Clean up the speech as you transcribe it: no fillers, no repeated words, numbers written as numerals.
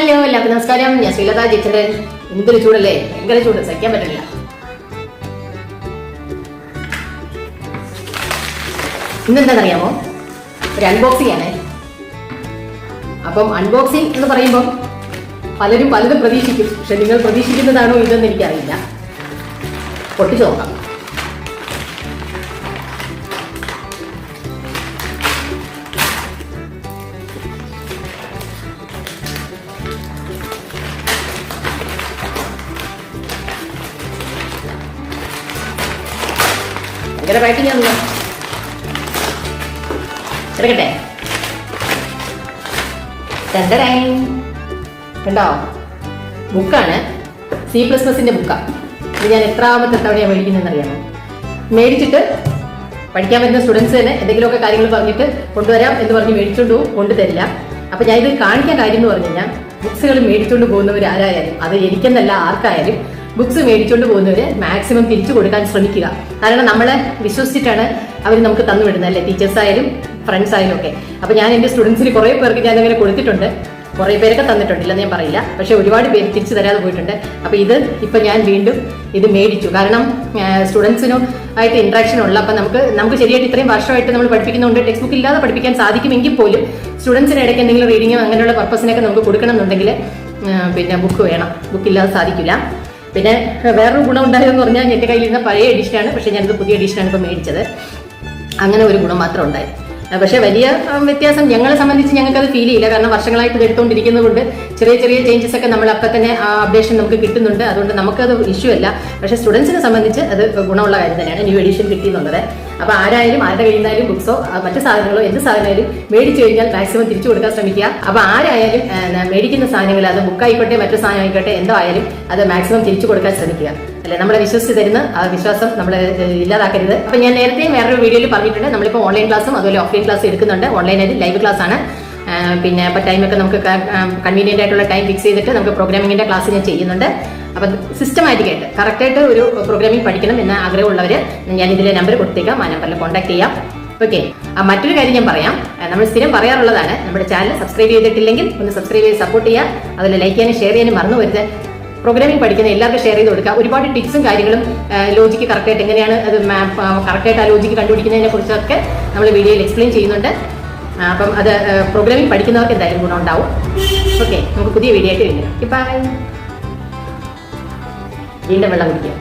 Hello, എല്ലാവർക്കും നമസ്കാരം. ഞാൻ ശ്രീലത ചേച്ചിയുടെ. എന്തൊരു ചൂടല്ലേ, ഭയങ്കര ചൂട്, സഹിക്കാൻ പറ്റില്ല. ഇന്നെന്താണെന്നറിയാമോ, ഒരു അൺബോക്സിംഗ് ആണ്. അപ്പം അൺബോക്സിംഗ് എന്ന് പറയുമ്പം പലരും പലതും പ്രതീക്ഷിക്കും. പക്ഷെ നിങ്ങൾ പ്രതീക്ഷിക്കുന്നതാണോ ഇതെന്ന് എനിക്കറിയില്ല. പൊട്ടിച്ചു നോക്കാം. ഭയങ്കര പാക്കിംഗ് ആണല്ലോ. എടുക്കട്ടെ. കണ്ടോ, ബുക്കാണ്. C++ന്റെ ബുക്കാണ്. ഇത് ഞാൻ എത്രാമത്തെ തവണയാണ് മേടിക്കുന്നതെന്ന് അറിയാമോ? മേടിച്ചിട്ട് പഠിക്കാൻ വരുന്ന സ്റ്റുഡൻസ് തന്നെ എന്തെങ്കിലുമൊക്കെ കാര്യങ്ങൾ പറഞ്ഞിട്ട് കൊണ്ടുവരാം എന്ന് പറഞ്ഞ് മേടിച്ചുകൊണ്ട് കൊണ്ടുതരില്ല. അപ്പം ഞാൻ ഇത് കാണിക്കാൻ കാര്യം എന്ന് പറഞ്ഞു കഴിഞ്ഞാൽ, ബുക്സുകൾ മേടിച്ചുകൊണ്ട് പോകുന്നവർ ആരായാലും, അത് എനിക്കെന്നല്ല ആർക്കായാലും, ബുക്സ് മേടിച്ചുകൊണ്ട് പോകുന്നവര് മാക്സിമം തിരിച്ചു കൊടുക്കാൻ ശ്രമിക്കുക. കാരണം നമ്മളെ വിശ്വസിച്ചിട്ടാണ് അവർ നമുക്ക് തന്നു വിടുന്നത്, അല്ലേ? ടീച്ചേഴ്സ് ആയാലും ഫ്രണ്ട്സ് ആയാലും ഒക്കെ. അപ്പൊ ഞാൻ എൻ്റെ സ്റ്റുഡൻസിന് കുറേ പേർക്ക് ഞാൻ അങ്ങനെ കൊടുത്തിട്ടുണ്ട്. കുറേ പേരൊക്കെ തന്നിട്ടുണ്ടില്ലെന്ന് ഞാൻ പറയില്ല, പക്ഷെ ഒരുപാട് പേര് തിരിച്ചു തരാതെ പോയിട്ടുണ്ട്. അപ്പൊ ഇപ്പൊ ഞാൻ വീണ്ടും ഇത് മേടിച്ചു. കാരണം സ്റ്റുഡൻസിനും ആയിട്ട് ഇൻട്രാക്ഷൻ ഉള്ള, അപ്പൊ നമുക്ക് ശരിയായിട്ട് ഇത്രയും വർഷമായിട്ട് നമ്മൾ പഠിപ്പിക്കുന്നുണ്ട്. ടെക്സ്റ്റ് ബുക്ക് ഇല്ലാതെ പഠിപ്പിക്കാൻ സാധിക്കുമെങ്കിൽ പോലും സ്റ്റുഡൻസിന് ഇടയ്ക്ക് എന്തെങ്കിലും റീഡിങ്ങോ അങ്ങനെയുള്ള പർപ്പസിനൊക്കെ നമുക്ക് കൊടുക്കണം എന്നുണ്ടെങ്കിൽ പിന്നെ ബുക്ക് വേണം. ബുക്കില്ലാതെ സാധിക്കില്ല. പിന്നെ വേറൊരു ഗുണം ഉണ്ടായതെന്ന് പറഞ്ഞാൽ, എൻ്റെ കയ്യിലിരുന്ന പഴയ എഡിഷനാണ്, പക്ഷെ ഞാനിത് പുതിയ എഡിഷനാണ് ഇപ്പോൾ മേടിച്ചത്. അങ്ങനെ ഒരു ഗുണം മാത്രം ഉണ്ടായി. പക്ഷെ വലിയ വ്യത്യാസം ഞങ്ങളെ സംബന്ധിച്ച് ഞങ്ങൾക്കത് ഫീൽ ചെയ്യില്ല. കാരണം വർഷങ്ങളായിട്ട് ഇത് എടുത്തുകൊണ്ടിരിക്കുന്നത് കൊണ്ട് ചെറിയ ചെറിയ ചേഞ്ചസ് ഒക്കെ നമ്മൾ അപ്പം തന്നെ ആ അപ്ഡേഷൻ നമുക്ക് കിട്ടുന്നുണ്ട്. അതുകൊണ്ട് നമുക്കത് ഇഷ്യൂ അല്ല. പക്ഷെ സ്റ്റുഡൻസിനെ സംബന്ധിച്ച് അത് ഗുണമുള്ള കാര്യം തന്നെയാണ് ന്യൂ എഡിഷൻ കിട്ടിയെന്നുള്ളത്. അപ്പോൾ ആരായാലും ആരുടെ കയ്യിൽ നിന്നായാലും ബുക്സോ മറ്റു സാധനങ്ങളോ എന്ത് സാധനമായാലും മേടിച്ചു കഴിഞ്ഞാൽ മാക്സിമം തിരിച്ചു കൊടുക്കാൻ ശ്രമിക്കുക. അപ്പോൾ ആരായാലും മേടിക്കുന്ന സാധനങ്ങൾ, അത് ബുക്കായിക്കോട്ടെ മറ്റു സാധനം ആയിക്കോട്ടെ, എന്തോ ആയാലും അത് മാക്സിമം തിരിച്ചു കൊടുക്കാൻ ശ്രമിക്കുക. അല്ലെ, നമ്മളെ വിശ്വസിച്ച് തരുന്ന ആ വിശ്വാസം നമ്മൾ ഇല്ലാതാക്കരുത്. അപ്പൊ ഞാൻ നേരത്തെ വേറൊരു വീഡിയോയിൽ പറഞ്ഞിട്ടുണ്ട്, നമ്മളിപ്പോൾ ഓൺലൈൻ ക്ലാസ്സും അതുപോലെ ഓഫ്ലൈൻ ക്ലാസ് എടുക്കുന്നുണ്ട്. ഓൺലൈനായിട്ട് ലൈവ് ക്ലാസ് ആണ്. പിന്നെ അപ്പോൾ ടൈമൊക്കെ നമുക്ക് കൺവീനിയൻ്റ് ആയിട്ടുള്ള ടൈം ഫിക്സ് ചെയ്തിട്ട് നമുക്ക് പ്രോഗ്രാമിങ്ങിൻ്റെ ക്ലാസ് ഞാൻ ചെയ്യുന്നുണ്ട്. അപ്പം സിസ്റ്റമാറ്റിക്കായിട്ട് കറക്റ്റായിട്ട് ഒരു പ്രോഗ്രാമിംഗ് പഠിക്കണം എന്ന ആഗ്രഹമുള്ളവർ ഞാൻ ഇതിലെ നമ്പർ കൊടുത്തേക്കാം. ആ നമ്പറിൽ കോൺടാക്ട് ചെയ്യാം. ഓക്കെ. മറ്റൊരു കാര്യം ഞാൻ പറയാം, നമ്മൾ സ്ഥിരം പറയാറുള്ളതാണ്, നമ്മുടെ ചാനൽ സബ്സ്ക്രൈബ് ചെയ്തിട്ടില്ലെങ്കിൽ ഒന്ന് സബ്സ്ക്രൈബ് ചെയ്ത് സപ്പോർട്ട് ചെയ്യുക. അതുപോലെ ലൈക്ക് ചെയ്യാനും ഷെയർ ചെയ്യാനും മറന്നു വരുത്. പ്രോഗ്രാമിംഗ് പഠിക്കുന്ന എല്ലാവർക്കും ഷെയർ ചെയ്ത് കൊടുക്കുക. ഒരുപാട് ടിപ്സും കാര്യങ്ങളും, ലോജിക്ക് കറക്റ്റായിട്ട് എങ്ങനെയാണ് അത് കറക്റ്റായിട്ട് ആ ലോജിക്ക് കണ്ടുപിടിക്കുന്നതിനെ കുറിച്ചൊക്കെ നമ്മൾ വീഡിയോയിൽ എക്സ്പ്ലെയിൻ ചെയ്യുന്നുണ്ട്. അപ്പം അത് പ്രോഗ്രാമിംഗ് പഠിക്കുന്നവർക്ക് എന്തായാലും ഗുണം ഉണ്ടാവും. ഓക്കെ, നമുക്ക് പുതിയ വീഡിയോ ആയിട്ട് വരുന്നത്. ബൈ. വീണ്ടും വെള്ളം കുടിക്കുക.